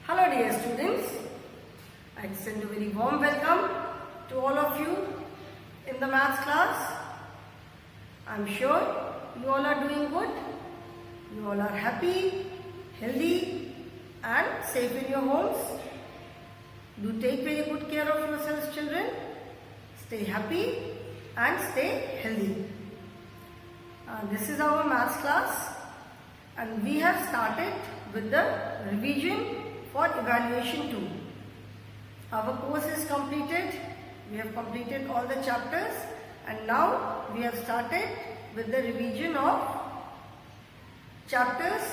Hello dear students, I extend a very warm welcome to all of you in the maths class. I am sure you all are doing good, you all are happy, healthy and safe in your homes. Do take very good care of yourselves children, stay happy and stay healthy. This is our maths class and we have started with the revision for evaluation 2. Our course is completed. We have completed all the chapters and now we have started with the revision of chapters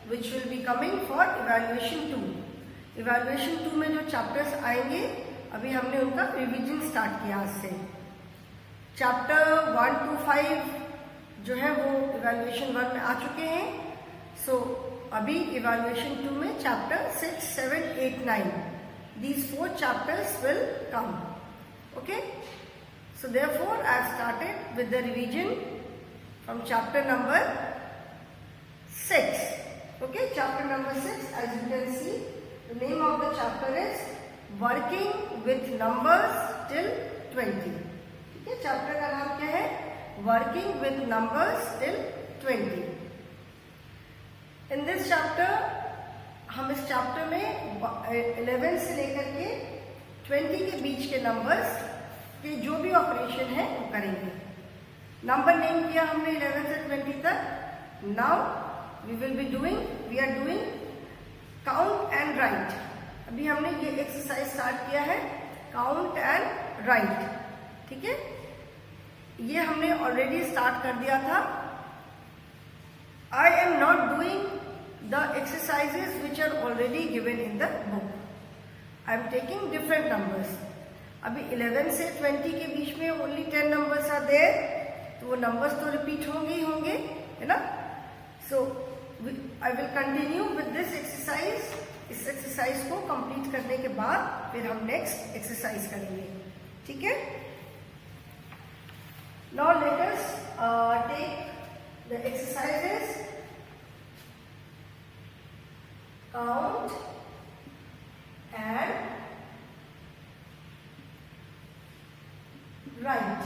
which will be coming for evaluation 2. Evaluation 2 में जो chapters आएंगे अभी हमने उनका revision start किया आज से. Chapter 1 to 5 जो है वो evaluation 1 में आ चुके हैं. So अभी evaluation 2 में chapter 6, 7, 8, 9 these 4 chapters will come. Okay, so therefore I have started with the revision from chapter number 6. Okay, chapter number 6, as you can see, the name of the chapter is working with numbers till 20. Okay, chapter का नाम क्या है? Working with numbers till 20. In this chapter हम इस chapter में 11 से लेकर के 20 के बीच के नंबर्स के जो भी ऑपरेशन है वो करेंगे. नंबर नेम किया हमने 11 से 20 तक. Now we are doing count and write. अभी हमने ये एक्सरसाइज स्टार्ट किया है, काउंट एंड राइट. ठीक है, ये हमने ऑलरेडी स्टार्ट कर दिया था. I am not doing the exercises which are already given in the book. I am taking different numbers. अभी 11 से 20 के बीच में only 10 numbers are there. तो वो numbers तो repeat होंगे ही होंगे, है ना? So I will continue with this exercise. इस exercise को complete करने के बाद फिर हम next exercise करेंगे. ठीक है? Now let us take the exercises. Count and write.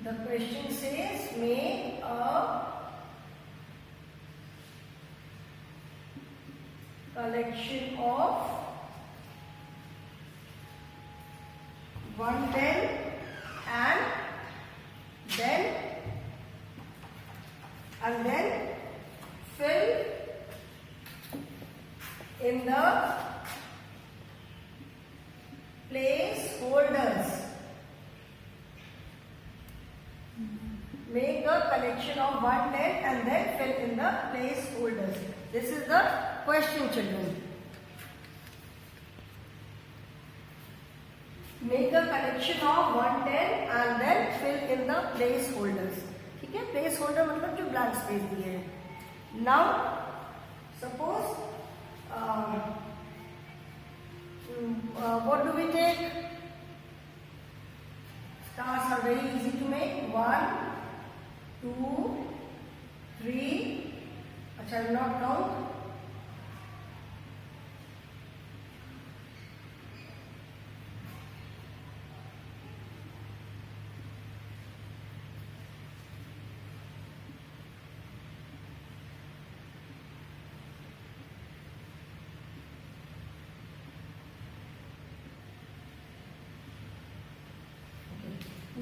The question says make a collection of 110 and then fill in the place holders. Make a collection of 110 and then fill in the place holders. This is the question, children. Make a collection of 110 and then fill in the place holders. ठीक है, place holder मतलब जो blank space दिए हैं. Now suppose what do we take? Stars are very easy to make. 1, 2, 3. अच्छा, not count.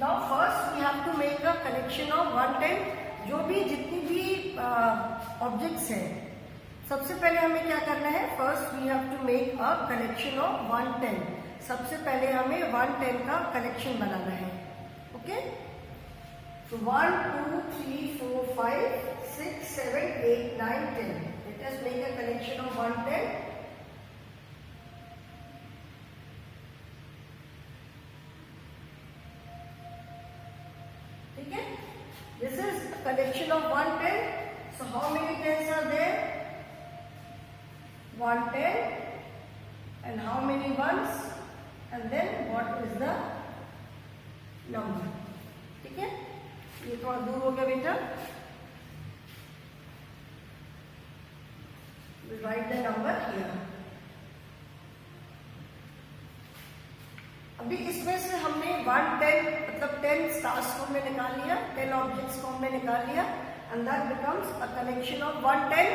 Now first we have to make a collection of 110. जो भी जितनी भी ऑब्जेक्ट्स हैं, सबसे पहले हमें क्या करना है? First we have to make a collection of 110. सबसे पहले हमें 110 का कलेक्शन बनाना है. ओके, तो 1, 2, 3, 4, 5, 6, 7, 8, 9, 10. Let us make a collection of 110. This is a collection of 110. So how many tens are there? 110. And how many ones? And then what is the number? ठीक है, ये थोड़ा दूर हो गया बेटा. we'll write the number here. अभी इसमें से हमने 110 मतलब 10 स्टार्स को हमने निकाल लिया, 10 ऑब्जेक्ट्स को हमने निकाल लिया, and that becomes a collection of 110.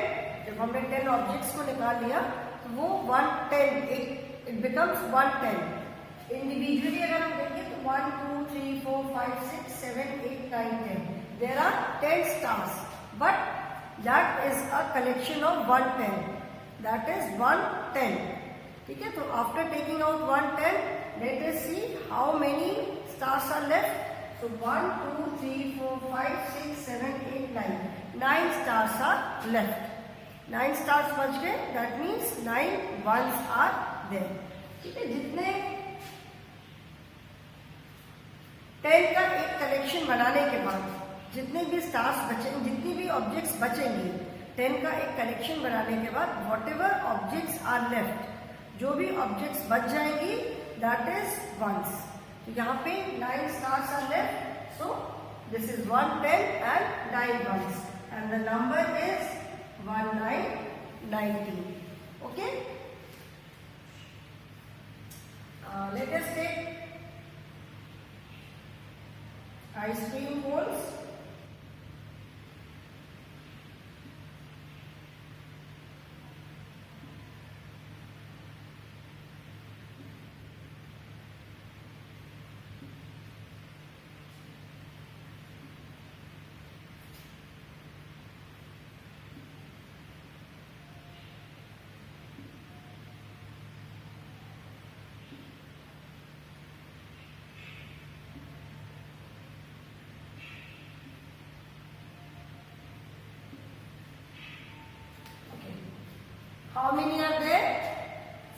जब हमने 10 ऑब्जेक्ट्स को निकाल लिया तो वो 110 इट बिकम्स 110. इंडिविजुअली अगर हम देखें तो 1 2 3 4 5 6 7 8 9 10 there are 10 stars, but that is a collection of 110. That is 110. ठीक है, तो after taking out 110, let us see how many stars are left. So 1 2 3 4 5 6 7 8 9 9 stars are left. 9 stars बच गए, that means 9 ones are there. ठीक है, जितने 10 का एक कलेक्शन बनाने के बाद जितने भी स्टार्स बचेंगे, जितनी भी ऑब्जेक्ट्स बचेंगे 10 का एक कलेक्शन बनाने के बाद whatever objects are left, जो भी ऑब्जेक्ट्स बच जाएंगी that is ones. तो यहाँ पे 9 stars are left, so this is 110 and 9 ones, and the number is 1919. Okay, let us take ice cream cones. How many are there?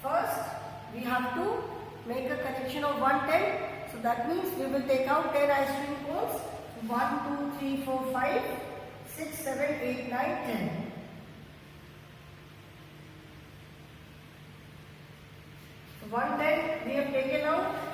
First, we have to make a collection of 110. So that means we will take out 10 ice cream cones. 1, 2, 3, 4, 5, 6, 7, 8, 9, 10. So 110 we have taken out.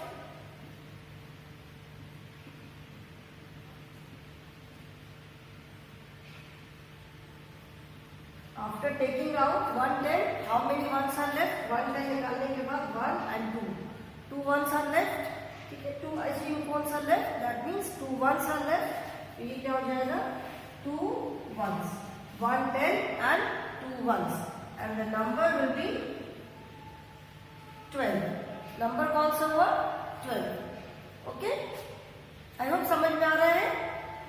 After taking out 110, how many ones are left? 110 निकालने के बाद 1 and 2. 2 ones are left. ठीक है, 2 ice cream cones are left. That means 2 ones are left. तो ये क्या हो जाएगा? 2 ones. 110 and 2 ones. And the number will be 12. Number कौन सा हुआ? 12. Okay? I hope समझ में आ रहा है.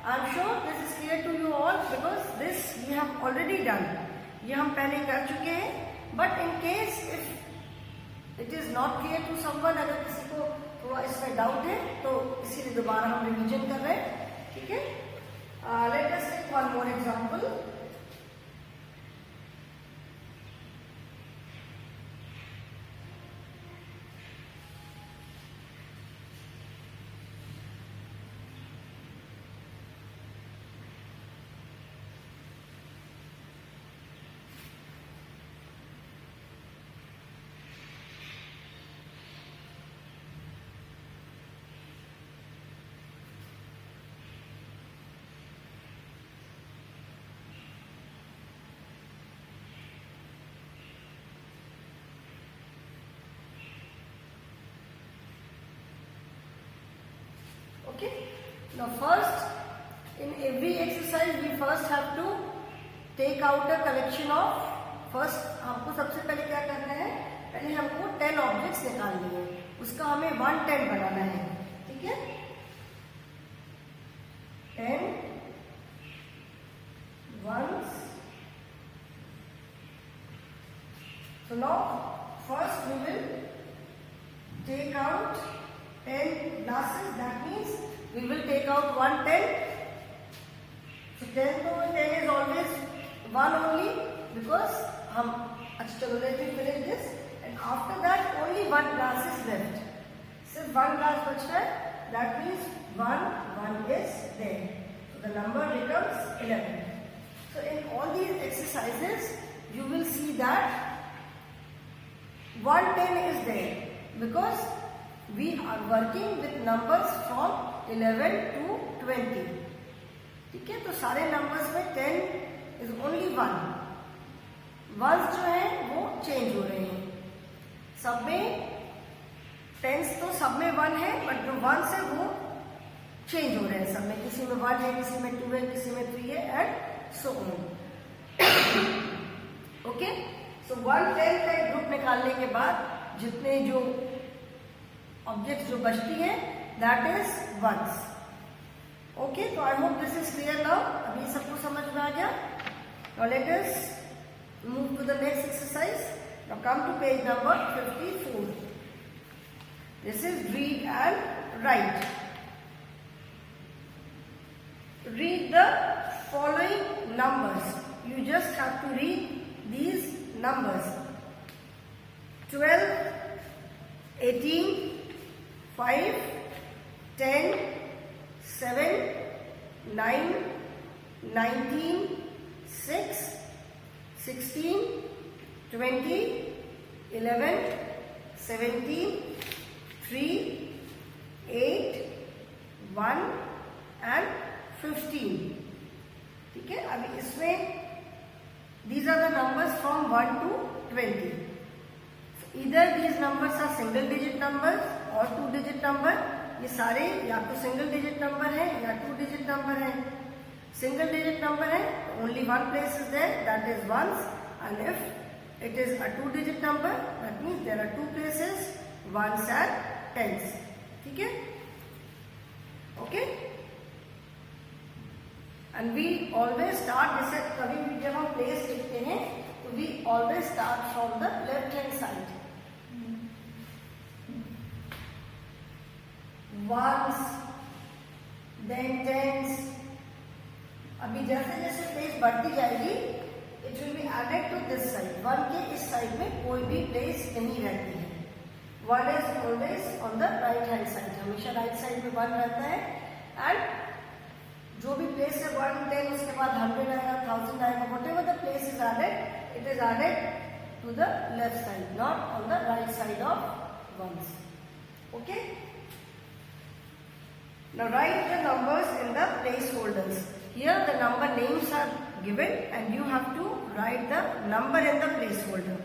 I am sure this is clear to you all because this we have already done. ये हम पहले कर चुके हैं, but in case if it is not clear to someone, अगर किसी को थोड़ा इसमें डाउट है तो इसीलिए दोबारा हम रिवीजन कर रहे हैं. ठीक है, let us take one more example. Okay, now first in every exercise we first have to take out a collection of, first हमको सबसे पहले क्या करना है, पहले हमको 10 ऑब्जेक्ट्स निकालनी है, उसका हमें 110 बनाना है. ठीक है, 10 ones. So now first we will take out 10 glasses. That means we will take out 110. So 10 to 10 is always 1 only because हम, अच्छा चलो let me finish this, and after that only 1 glass is left. सिर्फ 1 glass बच रहा है. That means 1 is there. So the number becomes 11. So in all these exercises you will see that 110 is there because we are working with numbers from 11 to 20. ठीक है, तो सारे numbers में 10 is only 1. Once जो है वो change हो रहे हैं। सब में टेंस तो सब में 1 है, बट जो वंस है वो चेंज हो रहे हैं सब में। किसी में 1 है, किसी में 2 है, किसी में 3 है, एंड सो ऑन। ओके, सो 1 10 का एक ग्रुप निकालने के बाद जितने जो ऑब्जेक्ट जो बचती है दैट इज वंस। ओके, तो I hope this is clear now. अभी सबको समझ में आ गया। Now let us move to the next exercise. Now come to page number 54। This is read and write. Read the following numbers. You just have to read these numbers: 12, 18, 5, 10, 7, 9, 19, 6, 16, 20, 11, 17, 3, 8, 1 and 15। ठीक है, अभी इसमें these are the numbers from 1 to 20. So either these numbers are single digit numbers or 2 digit number. ये सारे या तो single digit number है या 2 digit number है। Single digit number है only one place is there, that is ones, and if it is a 2 digit number that means there are 2 places, ones and tens। ठीक है, okay। And we always start, जैसे कभी भी जब हम place लिखते हैं तो we always start from the left hand side। Ones, then tens। अभी जैसे जैसे प्लेस बढ़ती जाएगी it will be added to this side। 1 के इस साइड में कोई भी प्लेस नहीं रहती है। 1 is always on the right hand side, हमेशा राइट साइड में 1 रहता है। एंड जो भी प्लेस है 1 10 उसके बाद 100 आएगा, 1000 आएगा, whatever the place is added, it is added to the left side, not on the right side of ones। Okay, now write the numbers in the placeholders। Here the number names are given and you have to write the number in the placeholder।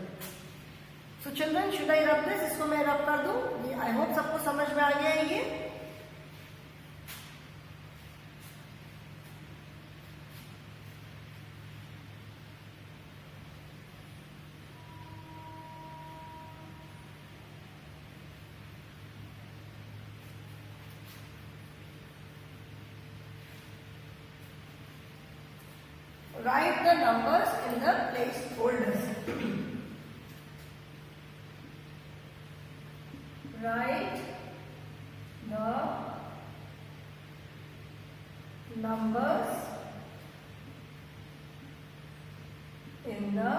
So children, should I rub this? इसको मैं रब कर दूं? I hope सबको समझ में आ गया है ये। Write the numbers in the placeholders। Write the numbers in the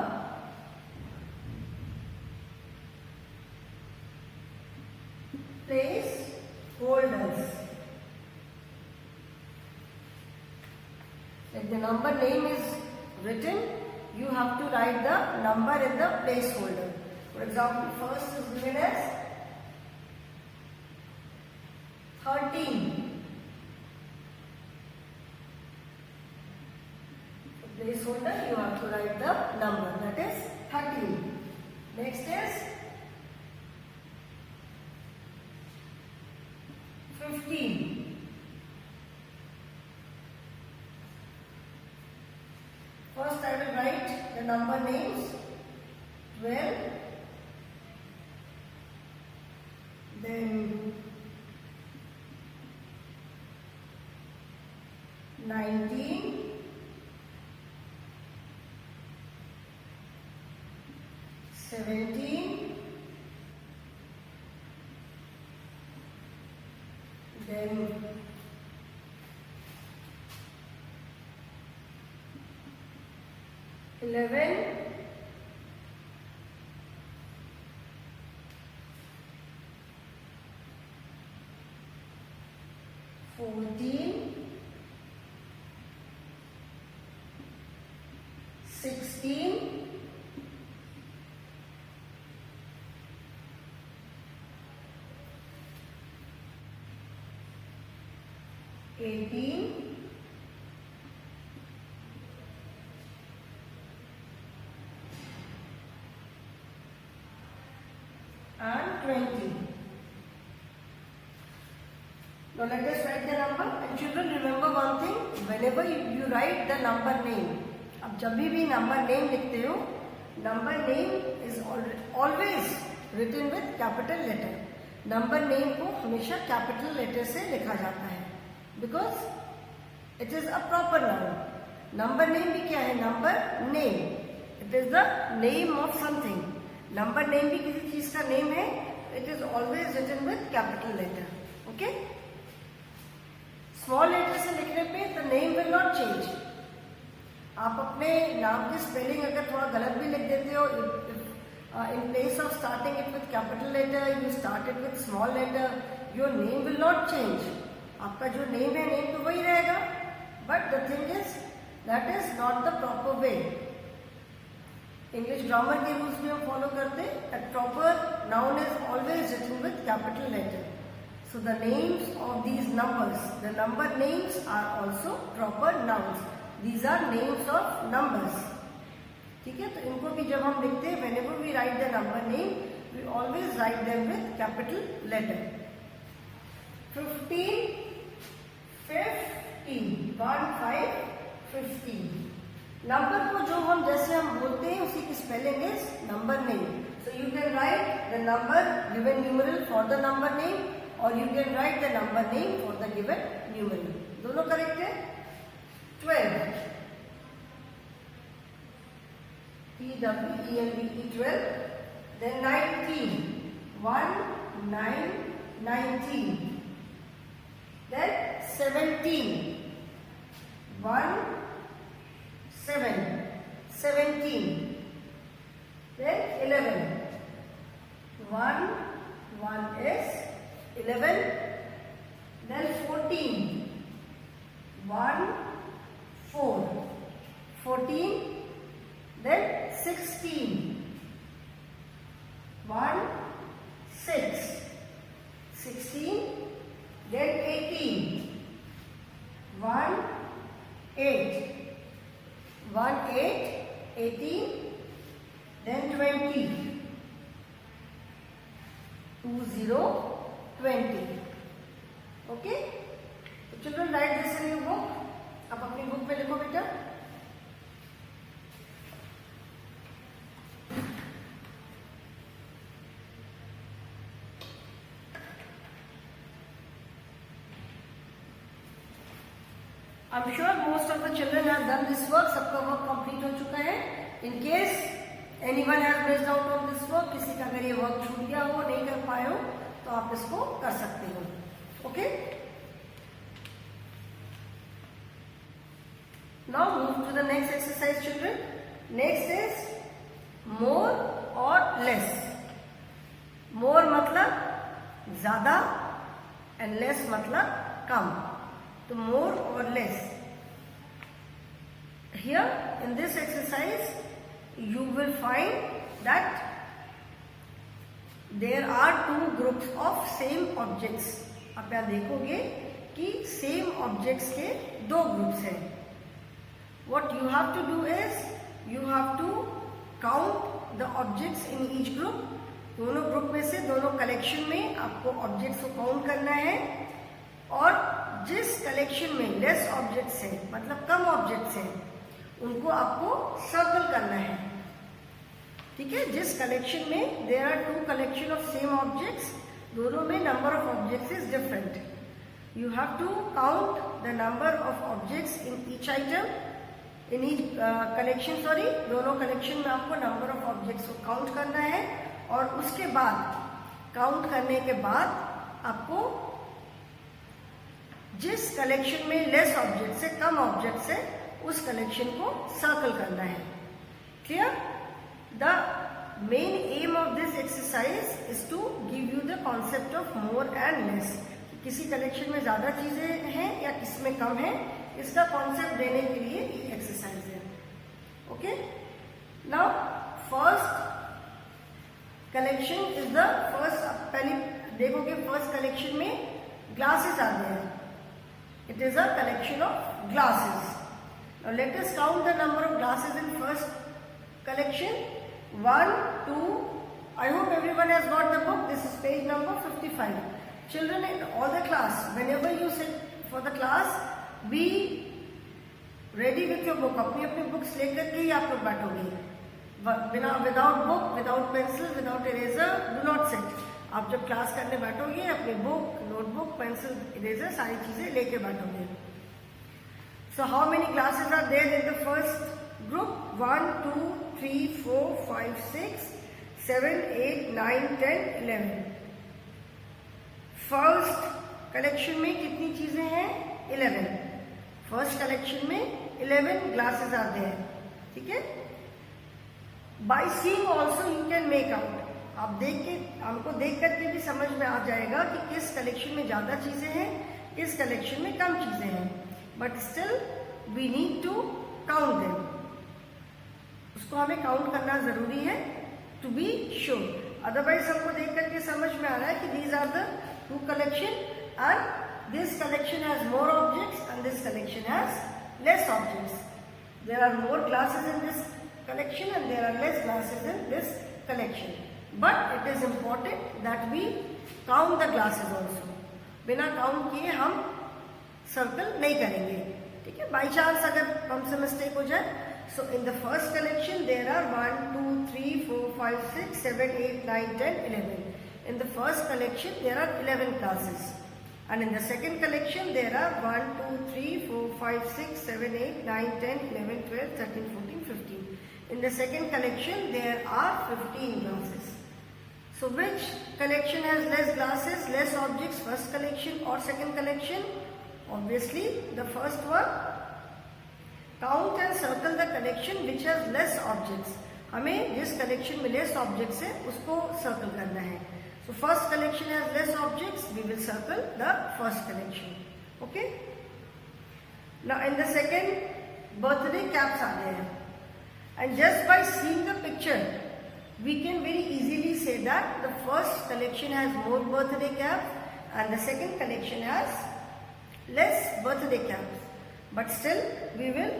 placeholders। If the number name is written, you have to write the number in the placeholder। For example, first is given as 13। So placeholder, you have to write the number, that is 13। Next is 15। First I will write the number names 12, then 19, 17, then 11, 14, 16, 18, 19, 20. Now let us write the number. And children, remember one thing, whenever you write the number name, अब जब भी number name लिखते हो, number name is always written with capital letter. Number name को हमेशा capital letter से लिखा जाता है, because it is a proper noun. Number name भी क्या है? Number name. It is the name of something. Number name भी किसी चीज का name है. It is always written with capital letter. Okay? Small letter से लिखने पे the name will not change. आप अपने नाम की स्पेलिंग अगर थोड़ा गलत भी लिख देते हो, in place of starting it with capital letter you start it with small letter, your name will not change. आपका जो नेम है, नेम तो वही रहेगा, but the thing is that is not the proper way. English grammar के rules भी हम follow करते हैं. Proper noun is always written with capital letter. So the names of these numbers, the number names are also proper nouns. These are names of numbers. ठीक है, तो इनको भी जब हम लिखते हैं, whenever we write the number name, we always write them with capital letter. 15, 15, 1, 5, 15. Number को जो हम जैसे हम बोलते हैं उसी की spelling is number name. So you can write the number given numeral for the number name, or you can write the number name for the given numeral. दोनों करेक्ट है. 12, TWELVE 12. Then 19, 1, 9, 19. Then 17, 1, 7, 17. Then 11, 1, 1 is 11. Then 14, 1, 4, 14. Then 16, 1, 6, 16. Then 18, 1, 8, 1, 8, 18. Then 20, 2, 0, 20. Okay? So children, write this in your book. आप अपनी book में लिखो बेटा. I'm sure most of the children have done this work. सबका work complete हो चुका है. In case anyone has missed out on this work, किसी का अगर ये वर्क छूट गया हो, नहीं कर पाए हो, तो आप इसको कर सकते हो. Okay, now move to the next exercise children. Next is more और लेस. मोर मतलब ज्यादा एंड लेस मतलब कम. तो मोर और less. Here in this exercise you will find that there are two groups of same objects. आप यहां देखोगे कि सेम ऑब्जेक्ट्स के दो ग्रुप्स हैं. What you have to do is you have to count the objects in each group. दोनों group में से दोनों कलेक्शन में आपको ऑब्जेक्ट्स को काउंट करना है, और जिस कलेक्शन में लेस ऑब्जेक्ट्स हैं, मतलब कम ऑब्जेक्ट्स हैं, उनको आपको सर्कल करना है. ठीक है, जिस कलेक्शन में there are two collection of same objects, दोनों में number of objects is different. You have to count the number of objects in each item, in each collection. Sorry, दोनों कलेक्शन में आपको नंबर ऑफ ऑब्जेक्ट्स को count करना है, और उसके बाद काउंट करने के बाद आपको जिस कलेक्शन में लेस ऑब्जेक्ट्स है, कम ऑब्जेक्ट्स है, उस कलेक्शन को सर्कल करना है. Clear? The main aim of this exercise is to give you the concept of more and less. किसी कलेक्शन में ज्यादा चीजें हैं या किसमें कम है, इसका कॉन्सेप्ट देने के लिए ये एक्सरसाइज है. Okay, now first collection is the first. पहले देखोगे फर्स्ट कलेक्शन में ग्लासेस आते हैं. It is a collection of glasses. Now let us count the number of glasses in first collection. 1, 2, I hope everyone has got the book. This is page number 55. Children in all the class, whenever you sit for the class, be ready with your book. अपनी अपनी books लेकर के ही आप लोग बैठोगे. Without book, without pencil, without eraser, do not sit. आप जब class करने बैठोगे अपनी बुक, नोटबुक, पेंसिल, इरेजर सारी चीजें लेके बैठोगे. So how many classes are there in the first group? 1, 2, 3, 4, 5, 6, 7, 8, 9, 10, 11. First collection में कितनी चीजें हैं? 11. फर्स्ट कलेक्शन में 11 ग्लासेस आते हैं. ठीक है. By seeing also you can make out. आप देख के, हमको देख करके भी समझ में आ जाएगा कि किस कलेक्शन में ज्यादा चीजें हैं, किस कलेक्शन में कम चीजें हैं. But still we need to count them. उसको हमें काउंट करना जरूरी है टू बी श्योर. अदरवाइज हमको देख करके समझ में आ रहा है कि these are the two collection and this collection has more objects and this collection has less objects. There are more classes in this collection and there are less classes in this collection, but it is important that we count the classes also. बिना count किए हम circle नहीं करेंगे. ठीक है. By chance अगर हमसे mistake हो जाए. So in the first collection there are 1, 2, 3, 4, 5, 6, 7, 8, 9, 10, 11. In the first collection there are 11 classes, and in the second collection there are 1, 2, 3, 4, 5, 6, 7, 8, 9, 10, 11, 12, 13, 14, 15. In the second collection there are 15 classes. So which collection has less classes, less objects, first collection or second collection? Obviously the first one. Count and circle the collection which has less objects. हमें जिस collection में less objects है उसको circle करना है. So first collection has less objects, we will circle the first collection. Okay. Now in the second, birthday caps आ गए हैं. And just by seeing the picture, we can very easily say that the first collection has more birthday caps and the second collection has less birthday caps. But still, we will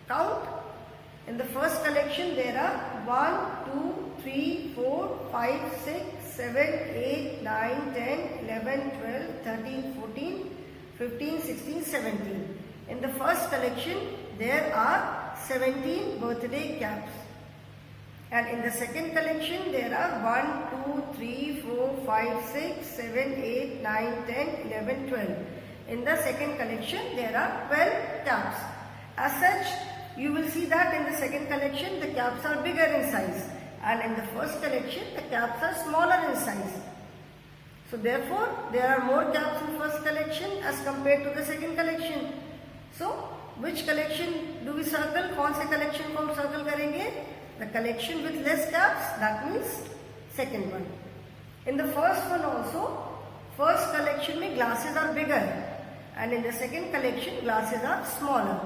count. In the first collection, there are 1, 2, 3, 4, 5, 6, 7, 8, 9, 10, 11, 12, 13, 14, 15, 16, 17. In the first collection, there are 17 birthday caps, and in the second collection there are 1, 2, 3, 4, 5, 6, 7, 8, 9, 10, 11, 12. In the second collection there are 12 caps. As such, you will see that in the second collection the caps are bigger in size, and in the first collection the caps are smaller in size. So therefore there are more caps in first collection as compared to the second collection. So which collection do we circle? कौन से collection को हम circle करेंगे? The collection with less caps, that means second one. In the first one also, first collection में glasses are bigger, and in the second collection glasses are smaller.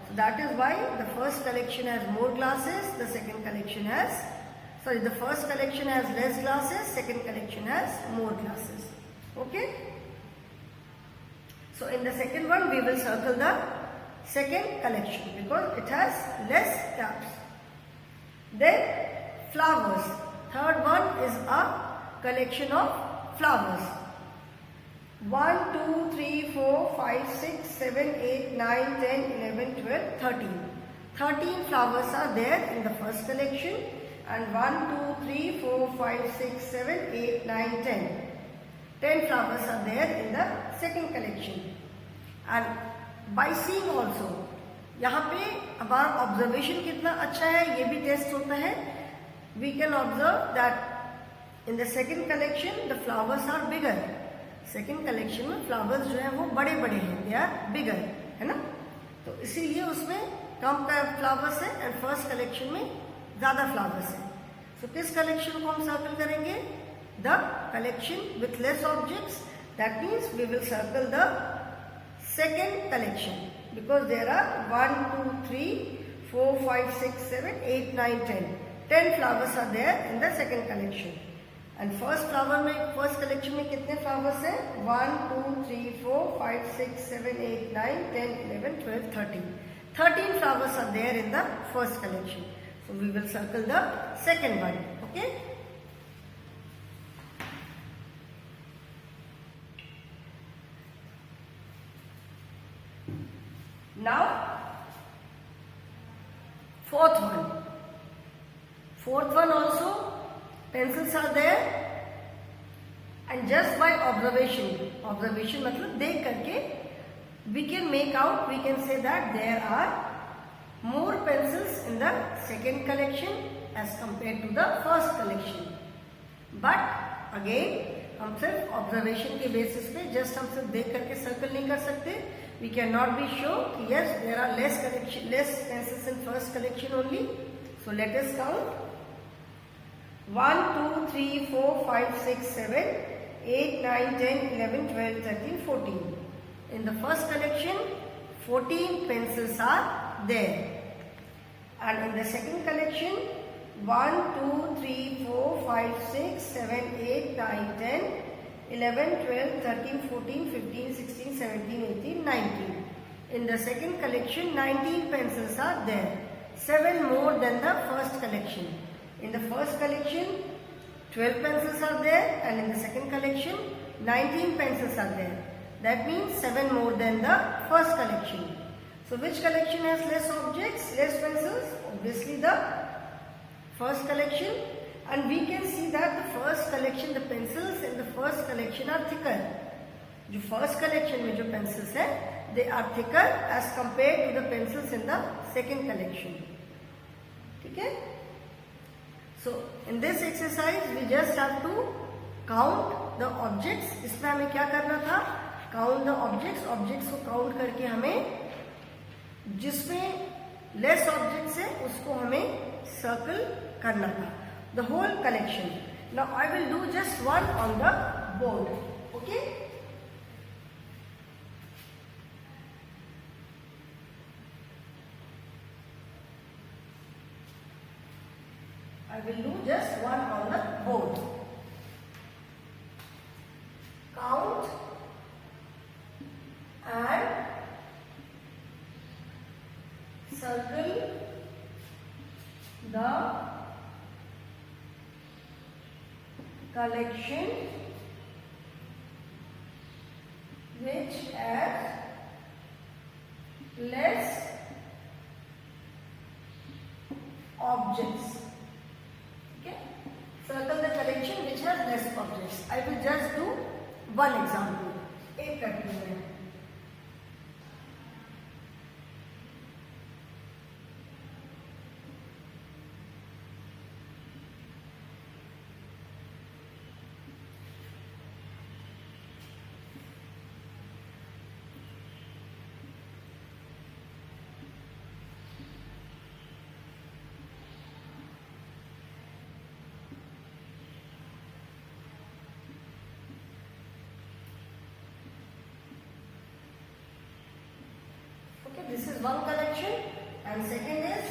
So that is why the first collection has more glasses, the second collection has, the first collection has less glasses, second collection has more glasses. Okay? So in the second one we will circle the second collection because it has less caps. Then flowers. Third one is a collection of flowers. 1, 2, 3, 4, 5, 6, 7, 8, 9, 10, 11, 12, 13. 13 flowers are there in the first collection, and 1, 2, 3, 4, 5, 6, 7, 8, 9, 10. 10 flowers are there in the second collection. And by seeing also, यहाँ पे हमारा observation कितना अच्छा है ये भी test होता है. We can observe that in the second collection the flowers are bigger. Second collection में flowers जो है वो बड़े बड़े हैं, they are bigger, है ना. तो इसीलिए उसमें कम flowers है and first collection में ज़्यादा flowers है. So किस collection को हम circle करेंगे? The collection with less objects. That means we will circle the second collection because there are 1, 2, 3, 4, 5, 6, 7, 8, 9, 10. 10 flowers are there in the second collection. And first collection में कितने flowers हैं? 1, 2, 3, 4, 5, 6, 7, 8, 9, 10, 11, 12, 13. 13 flowers are there in the first collection. So we will circle the second one. Okay? Fourth one also pencils are there, and just by observation मतलब देख करके we can make out, we can say that there are more pencils in the second collection as compared to the first collection. But again हम सिर्फ observation के basis पे just हम सिर्फ देख करके सर्कल नहीं कर सकते. We can not be sure कि yes there are less pencils in first collection only. So let us count 1 2 3 4 5 6 7 8 9 10 11 12 13 14. In the first collection 14 pencils are there, and in the second collection 1 2 3 4 5 6 7 8 9 10 11 12 13 14 15 16 17 18 19. In the second collection 19 pencils are there, 7 more than the first collection. In the first collection 12 pencils are there, and in the second collection 19 pencils are there. That means 7 more than the first collection. So which collection has less objects, less pencils? Obviously the first collection. And we can see that the first collection, the pencils in the first collection are thicker. जो first collection में जो pencils है, they are thicker as compared to the pencils in the second collection. ठीक है? So in this exercise we just have to count the objects. इसमें हमें क्या करना था? Count the objects. Objects को count करके हमें जिसमें less objects है उसको हमें circle करना था. The whole collection. Now I will do just one on the board. Okay? I will do just one on the board. Count and circle the collection which has less objects. Okay, circle the collection which has less objects. I will just do one example. एक करती हूँ. This is one collection, and second is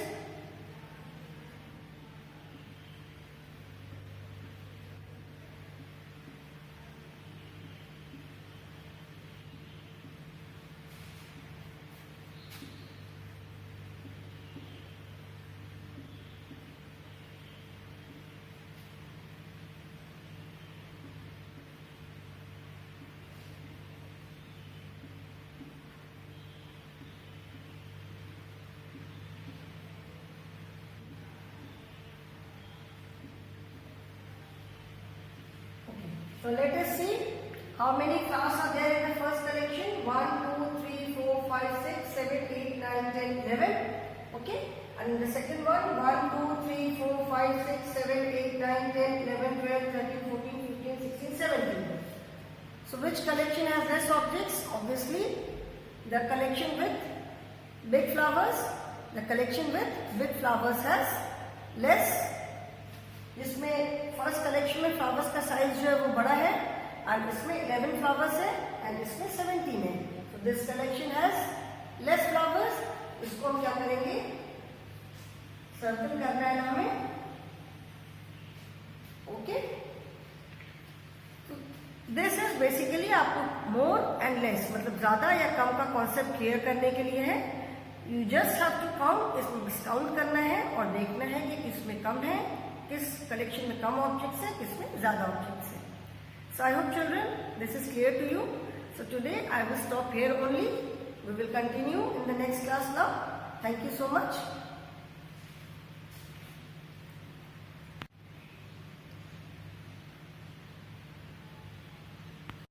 So let us see how many flowers are there in the first collection. 1, 2, 3, 4, 5, 6, 7, 8, 9, 10, 11. Okay. And in the second one, 1, 2, 3, 4, 5, 6, 7, 8, 9, 10, 11, 12, 13, 14, 15, 16, 17. So which collection has less objects? Obviously the collection with big flowers. The collection with big flowers has less. जिसमें first collection में flowers का size जो है वो बड़ा है, और इसमें 11 फ्लावर्स है एंड इसमें 17 है. तो this collection has less flowers. इसको हम क्या करेंगे, सर्कल करना है हमें. ओके, दिस इज बेसिकली आपको मोर एंड लेस मतलब ज्यादा या कम का कॉन्सेप्ट क्लियर करने के लिए है. You just have to count, इसमें डिस्काउंट करना है और देखना है कि किसमें कम है, किस कलेक्शन में कम ऑब्जेक्ट्स है, किसमें ज्यादा ऑब्जेक्ट्स है. So I hope children this is clear to you. So today I will stop here only. We will continue in the next class now. Thank you so much.